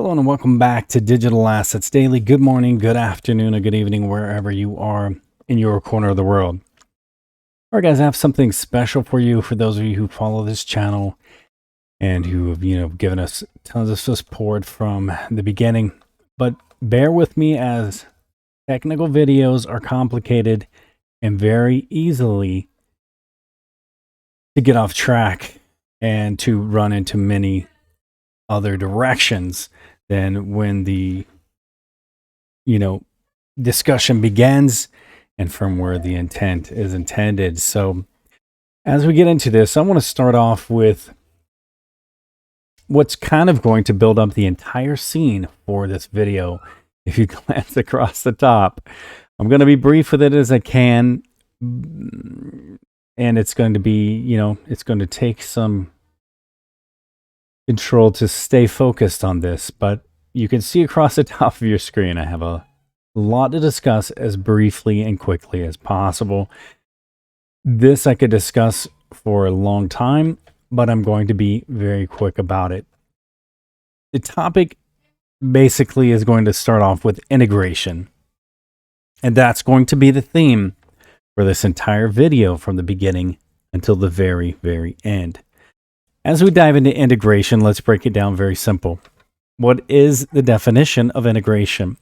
Hello and welcome back to Digital Assets Daily. Good morning, good afternoon, or good evening, wherever you are in your corner of the world. All right, guys, I have something special for you for those of you who follow this channel and who have, given us tons of support from the beginning. But bear with me as technical videos are complicated and very easily to get off track and to run into many other directions than when the discussion begins and from where the intent is intended. So as we get into this, I want to start off with what's kind of going to build up the entire scene for this video. If you glance across the top, I'm going to be brief with it as I can, and it's going to be, it's going to take some control to stay focused on this, but you can see across the top of your screen I have a lot to discuss as briefly and quickly as possible. This I could discuss for a long time, but I'm going to be very quick about it. The topic basically is going to start off with integration, and that's going to be the theme for this entire video from the beginning until the very, very end. As we dive into integration, let's break it down very simple. What is the definition of integration?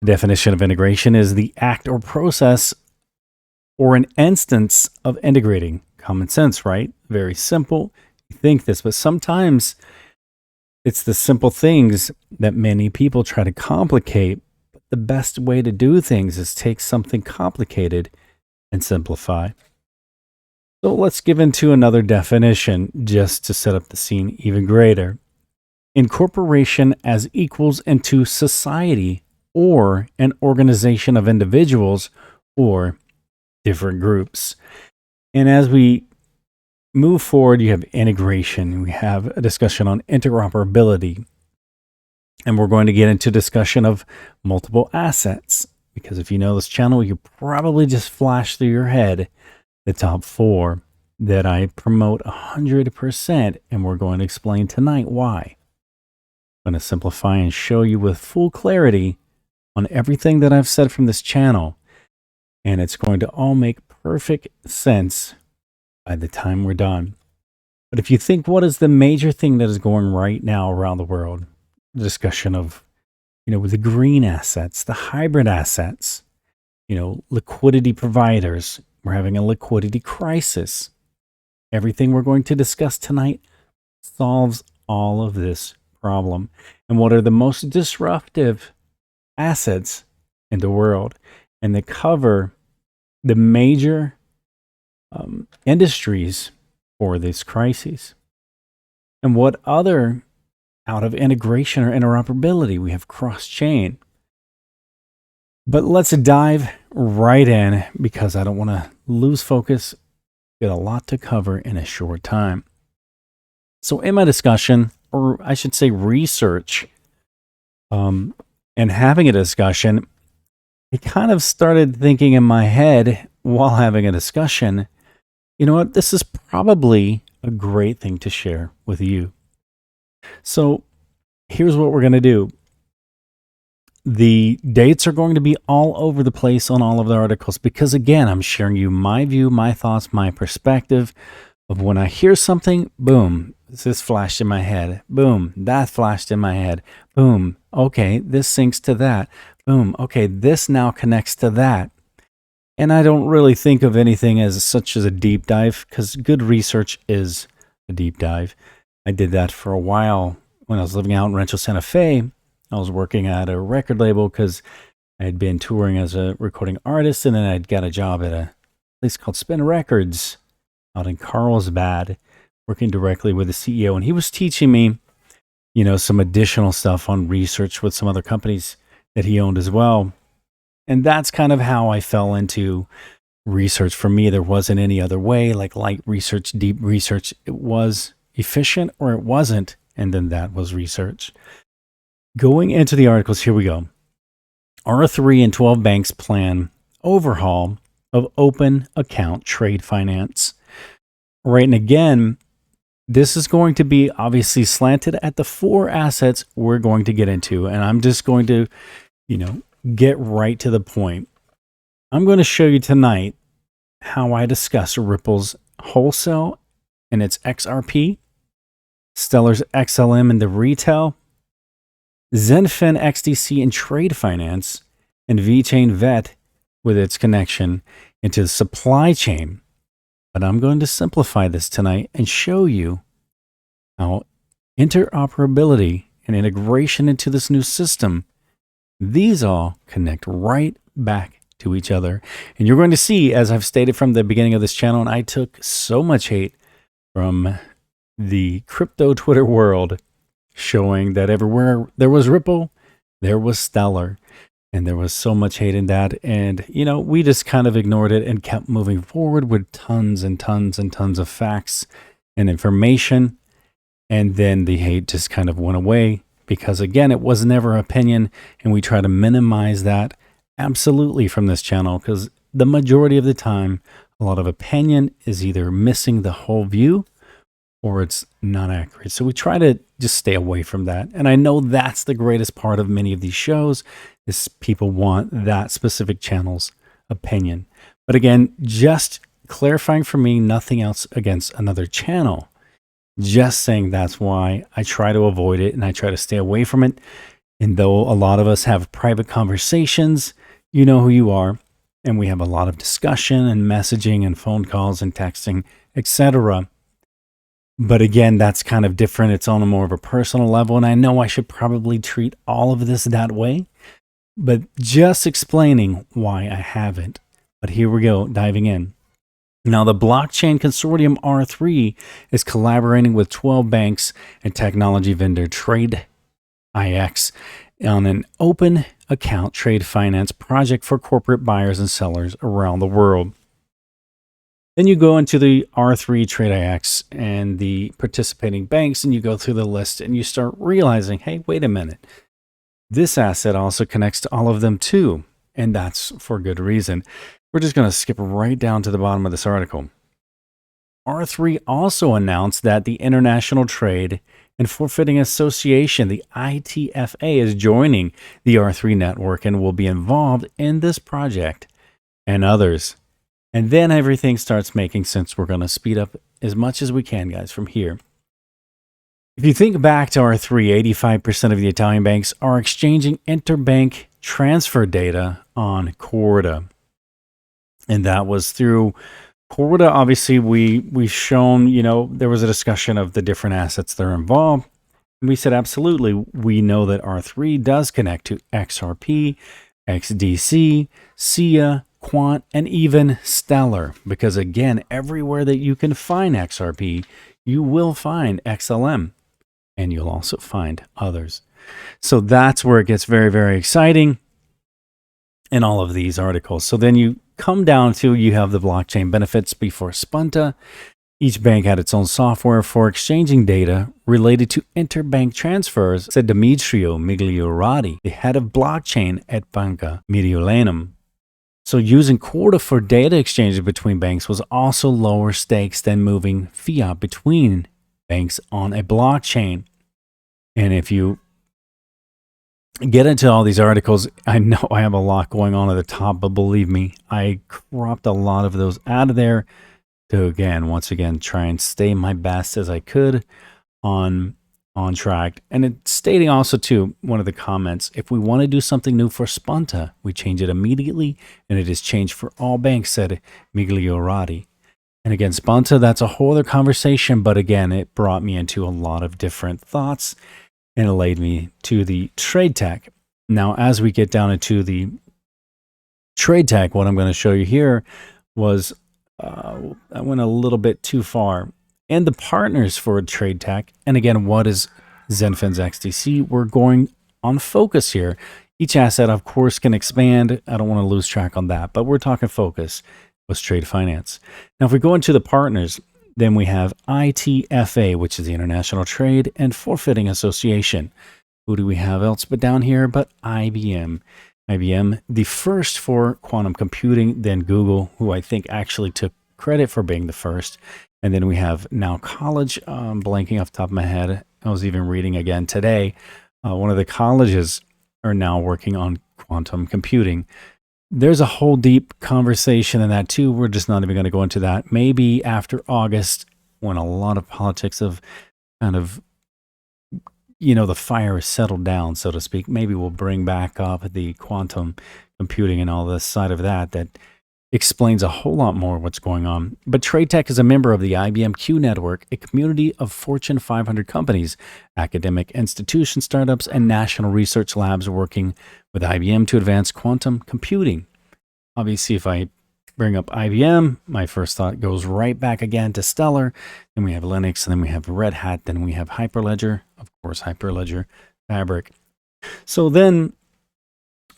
The definition of integration is the act or process or an instance of integrating. Common sense, right? Very simple. You think this, but sometimes it's the simple things that many people try to complicate. But the best way to do things is take something complicated and simplify. So let's give into another definition just to set up the scene even greater. Incorporation as equals into society or an organization of individuals or different groups. And as we move forward, you have integration. We have a discussion on interoperability. And we're going to get into discussion of multiple assets. Because if you know this channel, you probably just flashed through your head the top 4 that I promote 100%, and we're going to explain tonight why. I'm going to simplify and show you with full clarity on everything that I've said from this channel, and it's going to all make perfect sense by the time we're done. But if you think, what is the major thing that is going right now around the world? The discussion of, with the green assets, the hybrid assets, liquidity providers. We're having a liquidity crisis. Everything we're going to discuss tonight solves all of this problem. And what are the most disruptive assets in the world? And they cover the major industries for this crisis. And what other out of integration or interoperability? We have cross-chain. But let's dive right in because I don't want to lose focus. Got a lot to cover in a short time. So in my discussion, or I should say research, and having a discussion, I kind of started thinking in my head while having a discussion, you know what, this is probably a great thing to share with you. So here's what we're going to do. The dates are going to be all over the place on all of the articles because, again, I'm sharing you my view, my thoughts, my perspective of when I hear something, boom, this flashed in my head. Boom, that flashed in my head. Boom, okay, this syncs to that. Boom, okay, this now connects to that. And I don't really think of anything as such as a deep dive because good research is a deep dive. I did that for a while when I was living out in Rancho Santa Fe. I was working at a record label because I had been touring as a recording artist, and then I'd got a job at a place called Spin Records out in Carlsbad, working directly with the CEO. And he was teaching me, some additional stuff on research with some other companies that he owned as well. And that's kind of how I fell into research. For me, there wasn't any other way, like light research, deep research. It was efficient or it wasn't, and then that was research. Going into the articles, here we go. R3 and 12 banks plan overhaul of open account trade finance. Right, and again, This is going to be obviously slanted at the 4 assets we're going to get into, and I'm just going to, get right to the point. I'm going to show you tonight how I discuss Ripple's wholesale and its XRP, Stellar's XLM in the retail, Zenfin XDC in trade finance, and VeChain VET with its connection into the supply chain. But I'm going to simplify this tonight and show you how interoperability and integration into this new system, these all connect right back to each other. And you're going to see, as I've stated from the beginning of this channel, and I took so much hate from the crypto Twitter world, showing that everywhere there was Ripple, there was Stellar. And there was so much hate in that. And, we just kind of ignored it and kept moving forward with tons and tons and tons of facts and information. And then the hate just kind of went away because, again, it was never opinion. And we try to minimize that absolutely from this channel because the majority of the time, a lot of opinion is either missing the whole view or it's not accurate. So we try to just stay away from that. And I know that's the greatest part of many of these shows is people want that specific channel's opinion. But again, just clarifying for me, nothing else against another channel. Just saying that's why I try to avoid it and I try to stay away from it. And though a lot of us have private conversations, you know who you are. And we have a lot of discussion and messaging and phone calls and texting, etc. But again, that's kind of different. It's on a more of a personal level. And I know I should probably treat all of this that way, but just explaining why I haven't. But here we go, diving in. Now, the blockchain consortium R3 is collaborating with 12 banks and technology vendor TradeIX on an open account trade finance project for corporate buyers and sellers around the world. Then you go into the R3 TradeIX and the participating banks, and you go through the list and you start realizing, hey, wait a minute. This asset also connects to all of them too, and that's for good reason. We're just going to skip right down to the bottom of this article. R3 also announced that the International Trade and Forfeiting Association, the ITFA, is joining the R3 network and will be involved in this project and others. And then everything starts making sense. We're going to speed up as much as we can, guys, from here. If you think back to R3, 85% of the Italian banks are exchanging interbank transfer data on Corda. And that was through Corda. Obviously, we've shown, there was a discussion of the different assets that are involved. And we said, absolutely, we know that R3 does connect to XRP, XDC, SIA, Quant, and even Stellar. Because again, everywhere that you can find XRP, you will find XLM. And you'll also find others. So that's where it gets very, very exciting in all of these articles. So then you come down to, you have the blockchain benefits before Spunta. Each bank had its own software for exchanging data related to interbank transfers, said Demetrio Migliorati, the head of blockchain at Banca Mediolanum. So using Corda for data exchanges between banks was also lower stakes than moving fiat between banks on a blockchain. And if you get into all these articles, I know I have a lot going on at the top, but believe me, I cropped a lot of those out of there to, once again, try and stay my best as I could on track. And it's stating also too, one of the comments, if we want to do something new for Spunta, we change it immediately, and it is changed for all banks, said Migliorati. And again, Spunta, that's a whole other conversation, but again, it brought me into a lot of different thoughts, and it led me to the trade tech. Now, as we get down into the trade tech, what I'm going to show you here was, I went a little bit too far. And the partners for trade tech, and again, what is Zenfin's XDC? We're going on focus here. Each asset, of course, can expand. I don't want to lose track on that, but we're talking focus was trade finance. Now, if we go into the partners, then we have ITFA, which is the International Trade and Forfeiting Association. Who do we have else but down here but IBM? IBM, the first for quantum computing, then Google, who I think actually took credit for being the first. And then we have Now College, blanking off the top of my head. I was even reading again today. One of the colleges are now working on quantum computing. There's a whole deep conversation in that too. We're just not even going to go into that. Maybe after August, when a lot of politics have kind of, the fire is settled down, so to speak, maybe we'll bring back up the quantum computing and all this side of that explains a whole lot more what's going on. But TradeTech is a member of the IBM Q Network, a community of Fortune 500 companies, academic institutions, startups, and national research labs working with IBM to advance quantum computing. Obviously, if I bring up IBM, my first thought goes right back again to Stellar. Then we have Linux, and then we have Red Hat, then we have Hyperledger, of course, Hyperledger Fabric. So then,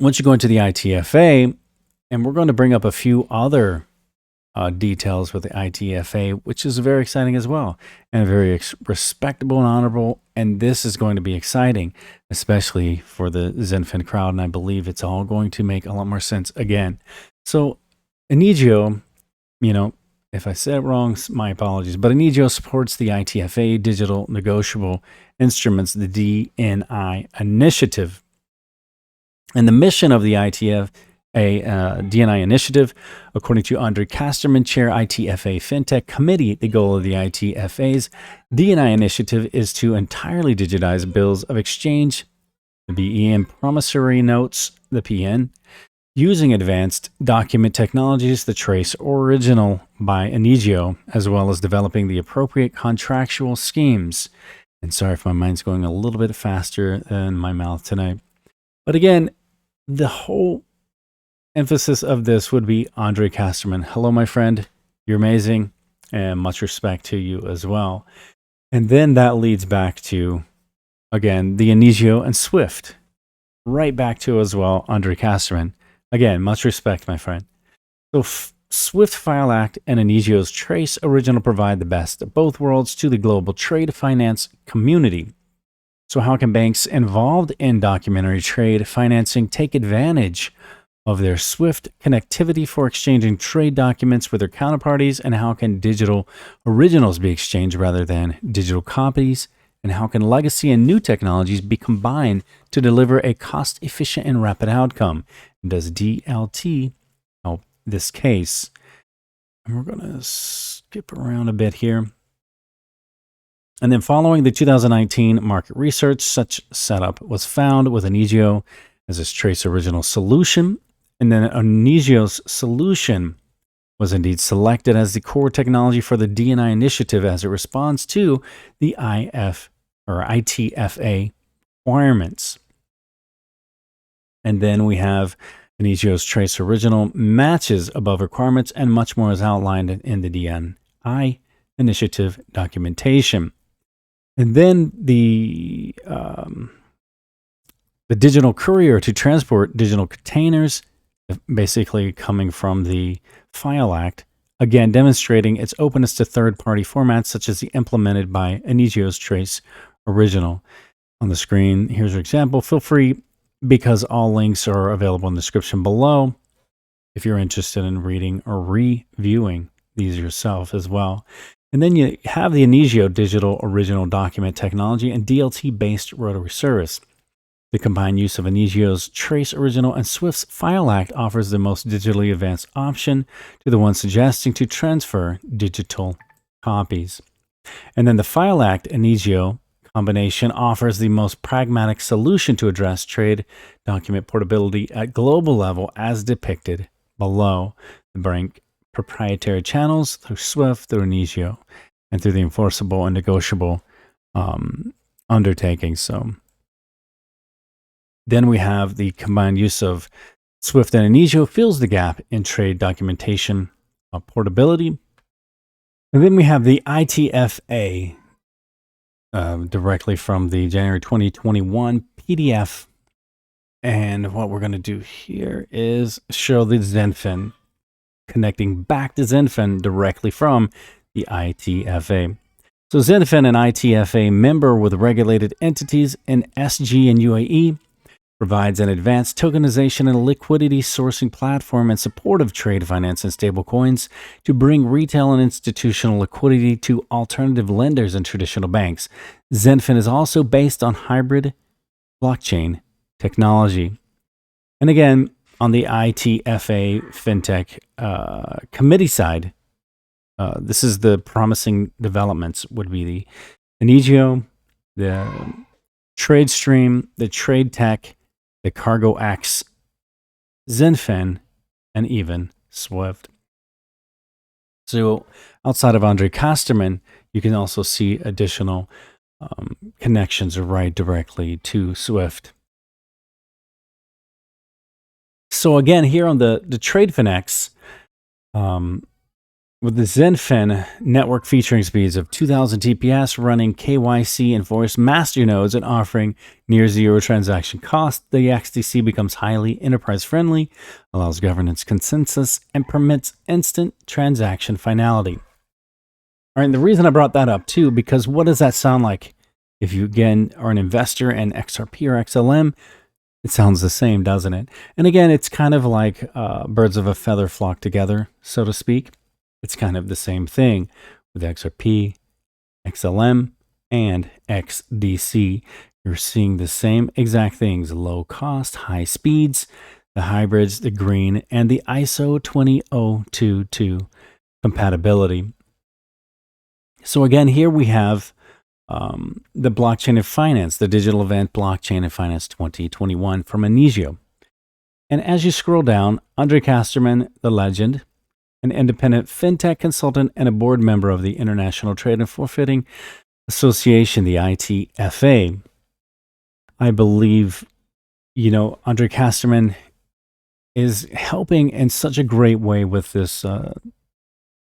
once you go into the ITFA, and we're going to bring up a few other details with the ITFA, which is very exciting as well, and very respectable and honorable. And this is going to be exciting, especially for the Zenfin crowd. And I believe it's all going to make a lot more sense again. So Enigio, if I said it wrong, my apologies, but Enigio supports the ITFA Digital Negotiable Instruments, the DNI initiative. And the mission of the ITFA DNI initiative, according to Andre Casterman, Chair ITFA FinTech Committee, the goal of the ITFA's DNI initiative is to entirely digitize bills of exchange, the BE, promissory notes, the PN, using advanced document technologies, the trace original by Enigio, as well as developing the appropriate contractual schemes. And sorry if my mind's going a little bit faster than my mouth tonight. But again, the whole emphasis of this would be Andre Casterman. Hello, my friend. You're amazing, and much respect to you as well. And then that leads back to, again, the Enigio and Swift. Right back to as well, Andre Casterman. Again, much respect, my friend. So Swift File Act and Enigio's Trace Original provide the best of both worlds to the global trade finance community. So how can banks involved in documentary trade financing take advantage of their Swift connectivity for exchanging trade documents with their counterparties, and how can digital originals be exchanged rather than digital copies, and how can legacy and new technologies be combined to deliver a cost-efficient and rapid outcome? Does DLT help this case? And we're going to skip around a bit here. And then following the 2019 market research, such setup was found with Enigio as its trace original solution. And then Enigio's solution was indeed selected as the core technology for the DNI initiative as it responds to the ITFA requirements. And then we have Enigio's trace original matches above requirements, and much more is outlined in the DNI initiative documentation. And then the digital courier to transport digital containers, basically coming from the File Act, again demonstrating its openness to third-party formats such as the implemented by Enigio's Trace Original. On the screen, here's an example. Feel free, because all links are available in the description below, if you're interested in reading or reviewing these yourself as well. And then you have the Enigio Digital Original Document Technology and DLT-based rotary service. The combined use of Enigio's Trace Original and Swift's File Act offers the most digitally advanced option to the one suggesting to transfer digital copies. And then the File Act Enigio combination offers the most pragmatic solution to address trade document portability at global level as depicted below. The bank proprietary channels through Swift, through Enigio, and through the enforceable and negotiable undertakings. So then we have the combined use of Swift and Enigio fills the gap in trade documentation portability. And then we have the ITFA directly from the January 2021 PDF. And what we're going to do here is show the Zenfin, connecting back to Zenfin directly from the ITFA. So Zenfin, an ITFA member with regulated entities in SG and UAE, provides an advanced tokenization and liquidity sourcing platform in support of trade finance and stablecoins to bring retail and institutional liquidity to alternative lenders and traditional banks. Zenfin is also based on hybrid blockchain technology. And again, on the ITFA FinTech committee side, this is the promising developments would be the Inigio, the TradeStream, the TradeTech, the CargoX, Zenfin, and even Swift. So outside of Andre Kosterman, you can also see additional connections right directly to Swift. So again, here on the TradeFinX, with the Zenfin network featuring speeds of 2000 TPS, running KYC enforced master nodes and offering near zero transaction cost, the XDC becomes highly enterprise friendly, allows governance consensus, and permits instant transaction finality. All right, and the reason I brought that up too, because what does that sound like? If you again are an investor in XRP or XLM, it sounds the same, doesn't it? And again, it's kind of like birds of a feather flock together, so to speak. It's kind of the same thing with XRP, XLM, and XDC. You're seeing the same exact things: low cost, high speeds, the hybrids, the green, and the ISO 20022 compatibility. So again, here we have the blockchain of finance, the digital event blockchain of finance 2021 from Inigio. And as you scroll down, Andre Kosterman, the legend, an independent fintech consultant and a board member of the International Trade and Forfeiting Association, the ITFA. I believe, Andre Kosterman is helping in such a great way with this,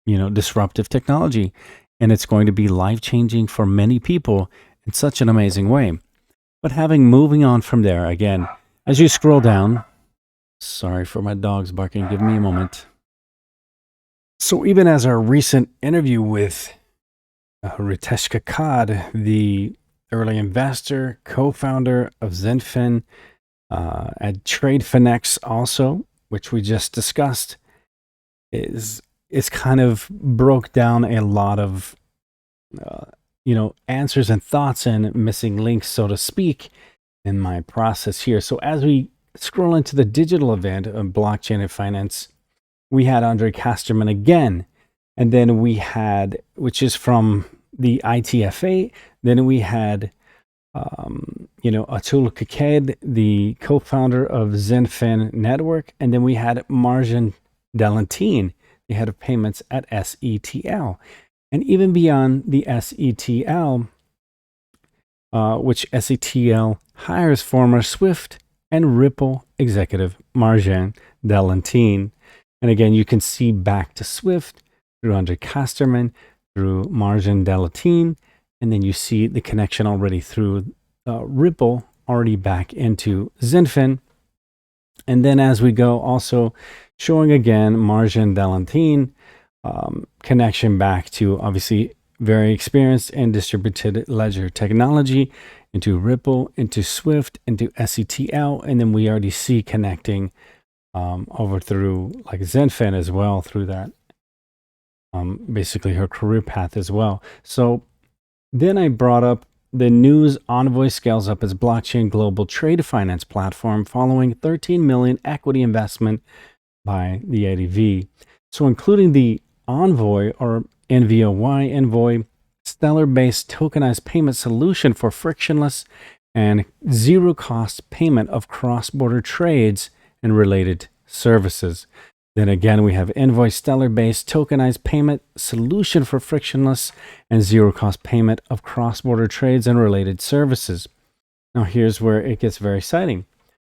disruptive technology. And it's going to be life-changing for many people in such an amazing way. But moving on from there, again, as you scroll down, sorry for my dogs barking, give me a moment. So even as our recent interview with Riteshka Kad, the early investor, co-founder of Zenfin at TradeFinX also, which we just discussed, is kind of broke down a lot of, answers and thoughts and missing links, so to speak, in my process here. So as we scroll into the digital event of blockchain and finance, we had Andre Kosterman again, and then we had, which is from the ITFA, then we had, Atul Kaked, the co-founder of Zenfin Network, and then we had Marjan Delantine, the head of payments at SETL. And even beyond the SETL, which SETL hires former Swift and Ripple executive Marjan Delantine. And again, you can see back to Swift through Andre Kosterman, through Marjan Delantine, and then you see the connection already through Ripple, already back into Zenfin. And then as we go, also showing again Marjan Delantine, connection back to obviously very experienced in distributed ledger technology, into Ripple, into Swift, into SETL, and then we already see connecting over through like Zenfin as well, through that, basically her career path as well. So then I brought up the news. Envoy scales up its blockchain global trade finance platform following 13 million equity investment by the ADV. So including the Envoy or Envoy Stellar-based tokenized payment solution for frictionless and zero-cost payment of cross-border trades and related services. Then again, we have Envoy Stellar-based tokenized payment solution for frictionless and zero-cost payment of cross-border trades and related services. Now here's where it gets very exciting.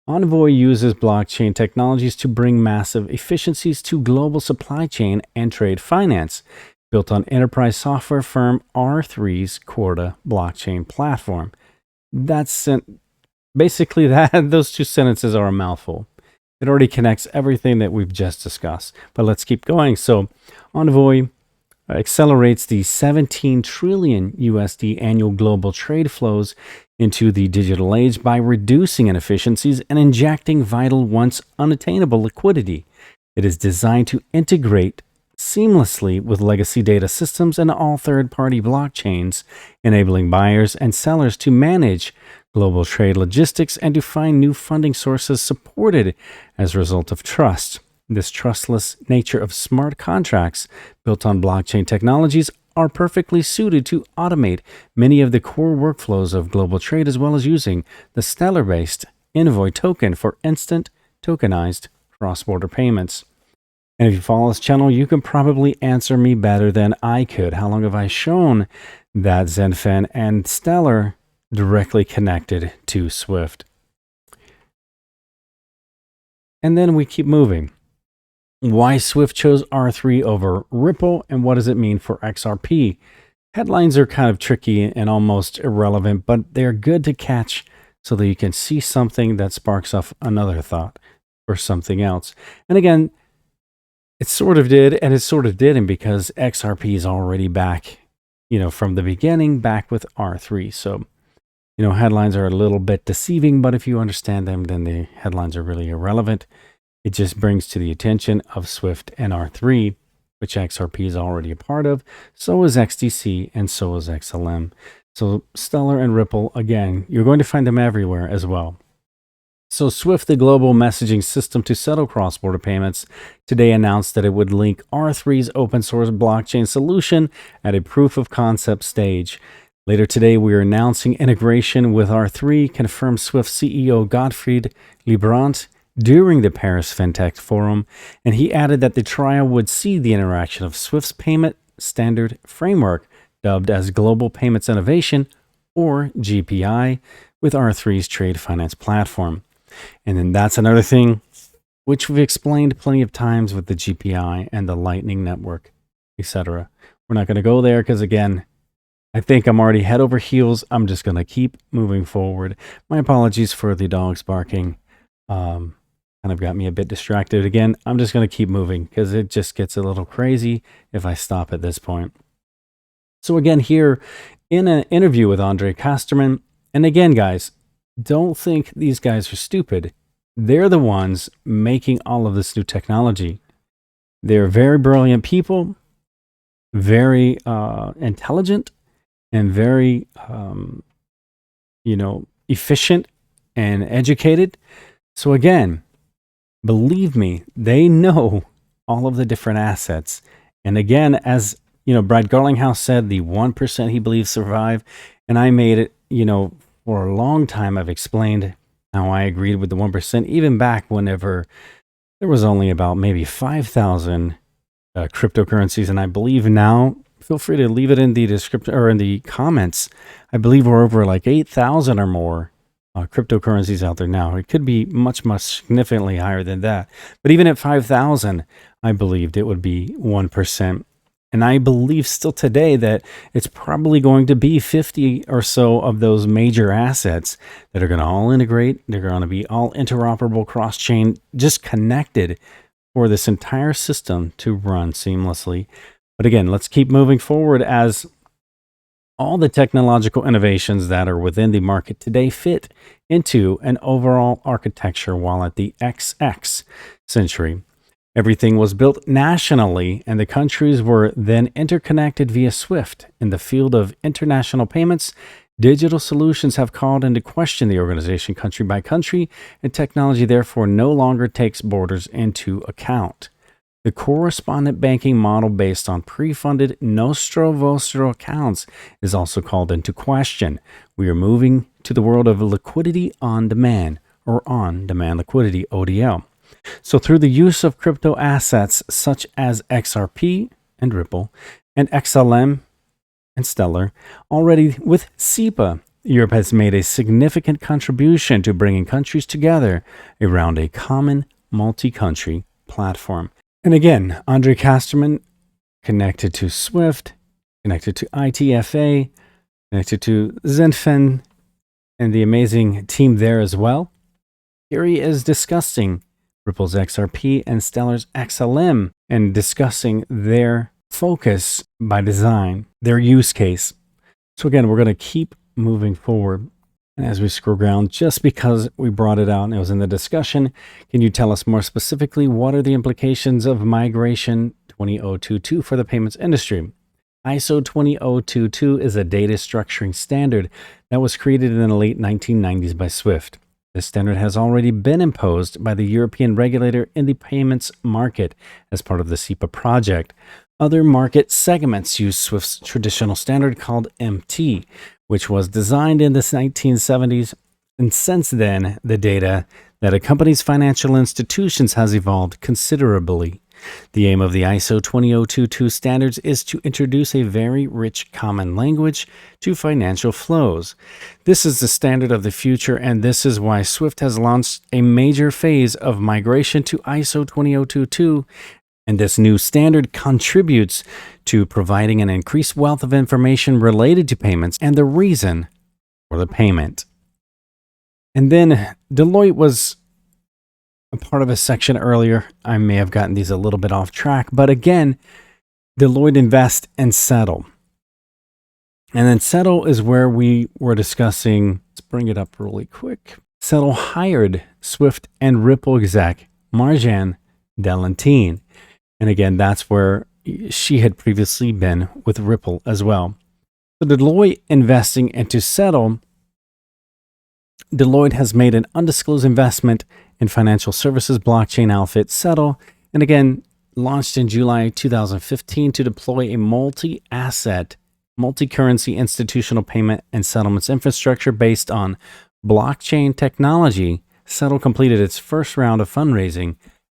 Envoy uses blockchain technologies to bring massive efficiencies to global supply chain and trade finance, built on enterprise software firm R3's Corda blockchain platform. That's basically that. Those two sentences are a mouthful. It already connects everything that we've just discussed. But let's keep going. So Envoy accelerates the 17 trillion USD annual global trade flows into the digital age by reducing inefficiencies and injecting vital, once unattainable liquidity. It is designed to integrate seamlessly with legacy data systems and all third-party blockchains, enabling buyers and sellers to manage global trade logistics and to find new funding sources supported as a result of trust. This trustless nature of smart contracts built on blockchain technologies are perfectly suited to automate many of the core workflows of global trade, as well as using the Stellar-based Envoy token for instant tokenized cross-border payments. And if you follow this channel, you can probably answer me better than I could. How long have I shown that Zenfin and Stellar directly connected to Swift? And then we keep moving. Why Swift chose R3 over Ripple, and what does it mean for XRP? Headlines are kind of tricky and almost irrelevant, but they're good to catch so that you can see something that sparks off another thought or something else. And again, it sort of did, and it sort of didn't, because XRP is already back, from the beginning, back with R3. So, headlines are a little bit deceiving, but if you understand them, then the headlines are really irrelevant. It just brings to the attention of Swift and R3, which XRP is already a part of. So is XDC, and so is XLM. So Stellar and Ripple, again, you're going to find them everywhere as well. So Swift, the global messaging system to settle cross-border payments, today announced that it would link R3's open source blockchain solution at a proof of concept stage. Later today, we are announcing integration with R3, confirmed Swift CEO Gottfried Leibrandt during the Paris FinTech Forum, and he added that the trial would see the interaction of Swift's payment standard framework, dubbed as Global Payments Innovation, or GPI, with R3's trade finance platform. And then that's another thing which we've explained plenty of times with the GPI and the Lightning Network, etc. We're not going to go there because, again, I think I'm already head over heels. I'm just going to keep moving forward. My apologies for the dogs barking. Kind of got me a bit distracted. Again, I'm just going to keep moving because it just gets a little crazy if I stop at this point. So again, here in an interview with Andre Kasterman, and again, guys, don't think these guys are stupid. They're the ones making all of this new technology. They're very brilliant people, very intelligent, and very, efficient and educated. So again, believe me, they know all of the different assets. And again, as Brad Garlinghouse said, the 1% he believes survive. And I made it, for a long time, I've explained how I agreed with the 1%, even back whenever there was only about maybe 5,000 cryptocurrencies. And I believe now, feel free to leave it in the description or in the comments. I believe we're over like 8,000 or more cryptocurrencies out there now. It could be much, much significantly higher than that. But even at 5,000, I believed it would be 1%. And I believe still today that it's probably going to be 50 or so of those major assets that are going to all integrate. They're going to be all interoperable, cross-chain, just connected for this entire system to run seamlessly. But again, let's keep moving forward as all the technological innovations that are within the market today fit into an overall architecture while at the XX century. Everything was built nationally, and the countries were then interconnected via SWIFT. In the field of international payments, digital solutions have called into question the organization country by country, and technology therefore no longer takes borders into account. The correspondent banking model based on pre-funded nostro-vostro accounts is also called into question. We are moving to the world of liquidity on demand, or on-demand liquidity, ODL. So through the use of crypto assets such as XRP and Ripple and XLM and Stellar, already with SEPA, Europe has made a significant contribution to bringing countries together around a common multi-country platform. And again, Andre Kasterman, connected to SWIFT, connected to ITFA, connected to Zenfin, and the amazing team there as well. Here he is discussing Ripple's XRP and Stellar's XLM and discussing their focus by design, their use case. So again, we're going to keep moving forward. And as we scroll down, just because we brought it out and it was in the discussion, can you tell us more specifically what are the implications of migration 20022 for the payments industry? ISO 20022 is a data structuring standard that was created in the late 1990s by SWIFT. This standard has already been imposed by the European regulator in the payments market as part of the SEPA project. Other market segments use SWIFT's traditional standard called MT, which was designed in the 1970s, and since then, the data that accompanies financial institutions has evolved considerably. The aim of the ISO 20022 standards is to introduce a very rich common language to financial flows. This is the standard of the future, and this is why SWIFT has launched a major phase of migration to ISO 20022. And this new standard contributes to providing an increased wealth of information related to payments and the reason for the payment. And then Deloitte was a part of a section earlier. I may have gotten these a little bit off track, but again, Deloitte Invest and Settle. And then Settle is where we were discussing, let's bring it up really quick. Settle hired SWIFT and Ripple exec Marjan Delantine. And again, that's where she had previously been with Ripple as well. So Deloitte investing into Settle, Deloitte has made an undisclosed investment in financial services blockchain outfit Settle, and again, launched in July 2015 to deploy a multi-asset, multi-currency institutional payment and settlements infrastructure based on blockchain technology. Settle completed its first round of fundraising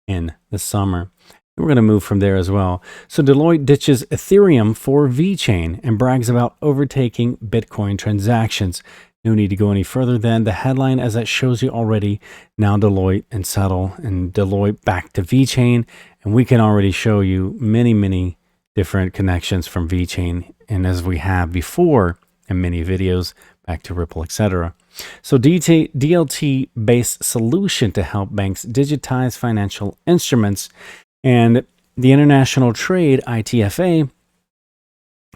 in the summer. We're going to move from there as well. So Deloitte ditches Ethereum for VeChain and brags about overtaking Bitcoin transactions. No need to go any further than the headline, as that shows you already. Now Deloitte and Settle, and Deloitte back to VeChain. And we can already show you many different connections from VeChain, and as we have before in many videos, back to Ripple, etc. So DLT-based solution to help banks digitize financial instruments. And the International Trade, ITFA,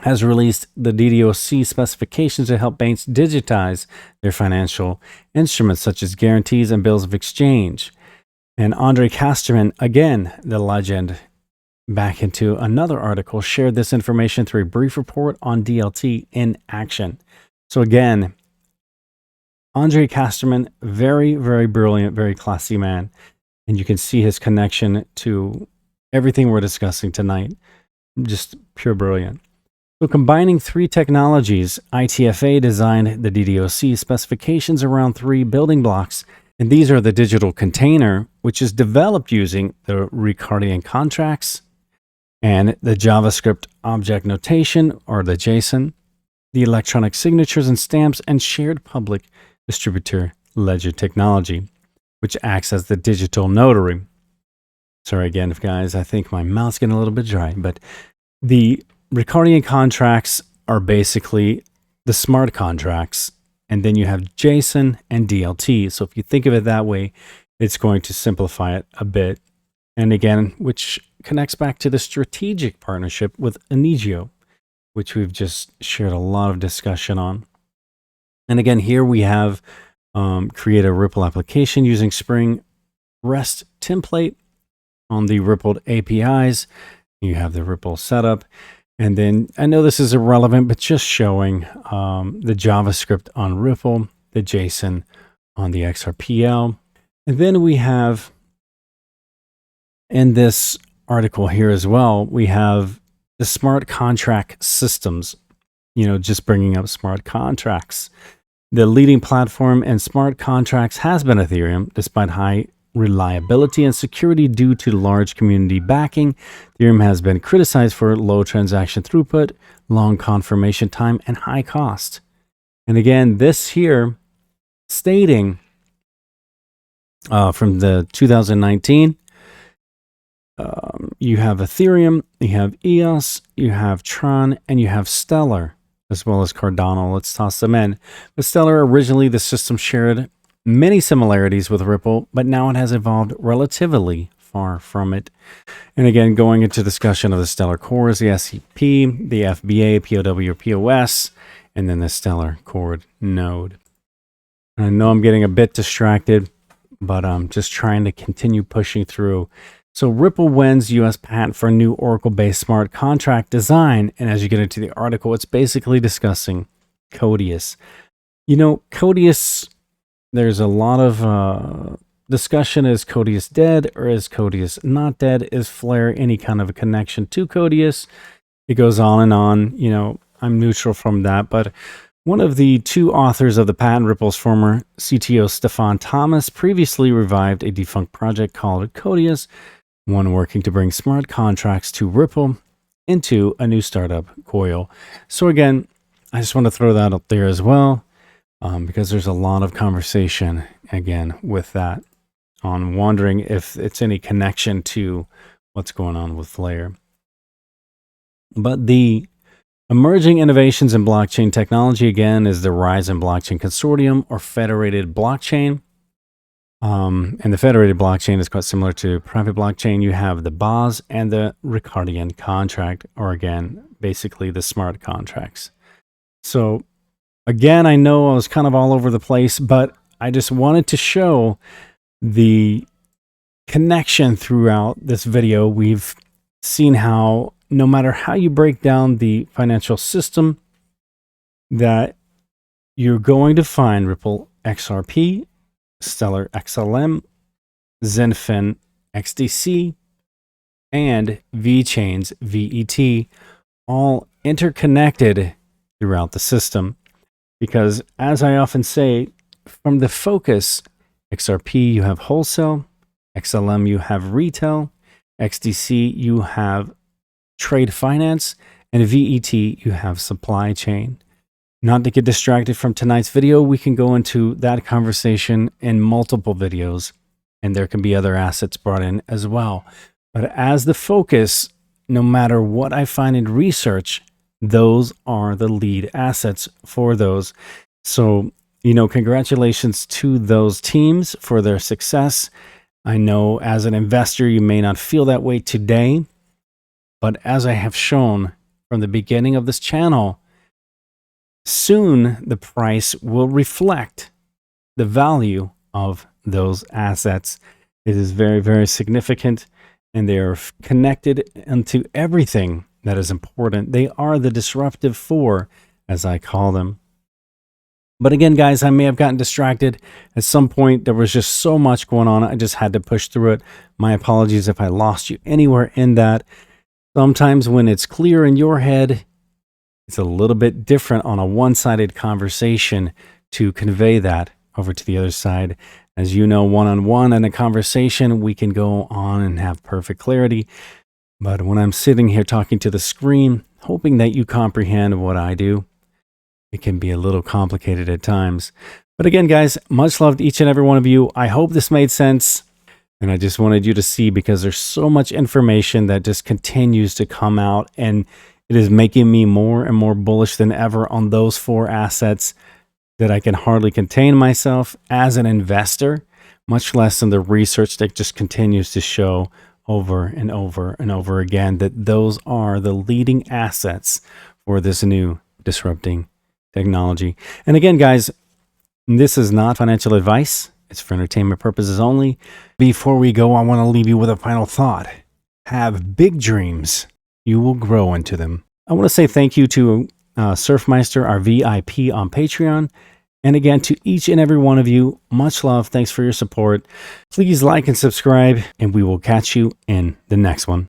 has released the DDoC specifications to help banks digitize their financial instruments, such as guarantees and bills of exchange. And Andre Casterman, again, the legend, back into another article, shared this information through a brief report on DLT in action. So again, Andre Casterman, very brilliant, very classy man. And you can see his connection to everything we're discussing tonight. Just pure brilliant. So combining three technologies, ITFA designed the DDoC specifications around three building blocks. And these are the digital container, which is developed using the Ricardian contracts and the JavaScript object notation, or the JSON, the electronic signatures and stamps, and shared public distributor ledger technology, which acts as the digital notary. Sorry again, guys, I think my mouth's getting a little bit dry, but the Ricardian contracts are basically the smart contracts, and then you have JSON and DLT. So if you think of it that way, it's going to simplify it a bit. And again, which connects back to the strategic partnership with Anigio, which we've just shared a lot of discussion on. And again, here we have create a Ripple application using Spring REST template on the Ripple APIs. You have the Ripple setup. And then I know this is irrelevant, but just showing the JavaScript on Ripple, the JSON on the XRPL. And then we have in this article here as well, we have the smart contract systems, just bringing up smart contracts. The leading platform in smart contracts has been Ethereum, despite high reliability and security due to large community backing. Ethereum has been criticized for low transaction throughput, long confirmation time, and high cost. And again, this here stating from the 2019, you have Ethereum, you have EOS, you have Tron, and you have Stellar, as well as Cardano. Let's toss them in. But Stellar, originally the system shared many similarities with Ripple, but now it has evolved relatively far from it. And again, going into discussion of the Stellar cores, the SCP, the FBA, POW or POS, and then the Stellar core node. I know I'm getting a bit distracted, but I'm just trying to continue pushing through. So Ripple wins US patent for a new Oracle-based smart contract design. And as you get into the article, it's basically discussing Codius. You know, Codius, there's a lot of discussion. Is Codius dead or is Codius not dead? Is Flare any kind of a connection to Codius? It goes on and on. You know, I'm neutral from that. But one of the two authors of the patent, Ripple's former CTO Stefan Thomas, previously revived a defunct project called Codius, one working to bring smart contracts to Ripple into a new startup, Coil. So again, I just want to throw that up there as well, because there's a lot of conversation, again, with that, on wondering if it's any connection to what's going on with Flare. But the emerging innovations in blockchain technology, again, is the Rise in Blockchain Consortium, or Federated Blockchain. And the federated blockchain is quite similar to private blockchain. You have the BOS and the Ricardian contract, or again, basically the smart contracts. So again, I know I was kind of all over the place, but I just wanted to show the connection throughout this video. We've seen how no matter how you break down the financial system, that you're going to find Ripple XRP, Stellar XLM, Zenfin XDC, and VeChain's VET, all interconnected throughout the system. Because as I often say, from the focus, XRP, you have wholesale, XLM, you have retail, XDC, you have trade finance, and VET, you have supply chain. Not to get distracted from tonight's video, we can go into that conversation in multiple videos, and there can be other assets brought in as well. But as the focus, no matter what I find in research, those are the lead assets for those. So, you know, congratulations to those teams for their success. I know as an investor, you may not feel that way today, but as I have shown from the beginning of this channel, soon the price will reflect the value of those assets. It is very, very significant, and they are connected into everything that is important. They are the disruptive four, as I call them. But again, guys, I may have gotten distracted. At some point, there was just so much going on. I just had to push through it. My apologies if I lost you anywhere in that. Sometimes when it's clear in your head, it's a little bit different on a one-sided conversation to convey that over to the other side. As you know, one-on-one in a conversation, we can go on and have perfect clarity. But when I'm sitting here talking to the screen, hoping that you comprehend what I do, it can be a little complicated at times. But again, guys, much love to each and every one of you. I hope this made sense. And I just wanted you to see, because there's so much information that just continues to come out, and it is making me more and more bullish than ever on those four assets that I can hardly contain myself as an investor, much less in the research that just continues to show over and over and over again that those are the leading assets for this new disrupting technology. And again, guys, this is not financial advice. It's for entertainment purposes only. Before we go, I want to leave you with a final thought. Have big dreams. You will grow into them. I want to say thank you to Surfmeister, our VIP on Patreon. And again, to each and every one of you, much love. Thanks for your support. Please like and subscribe, and we will catch you in the next one.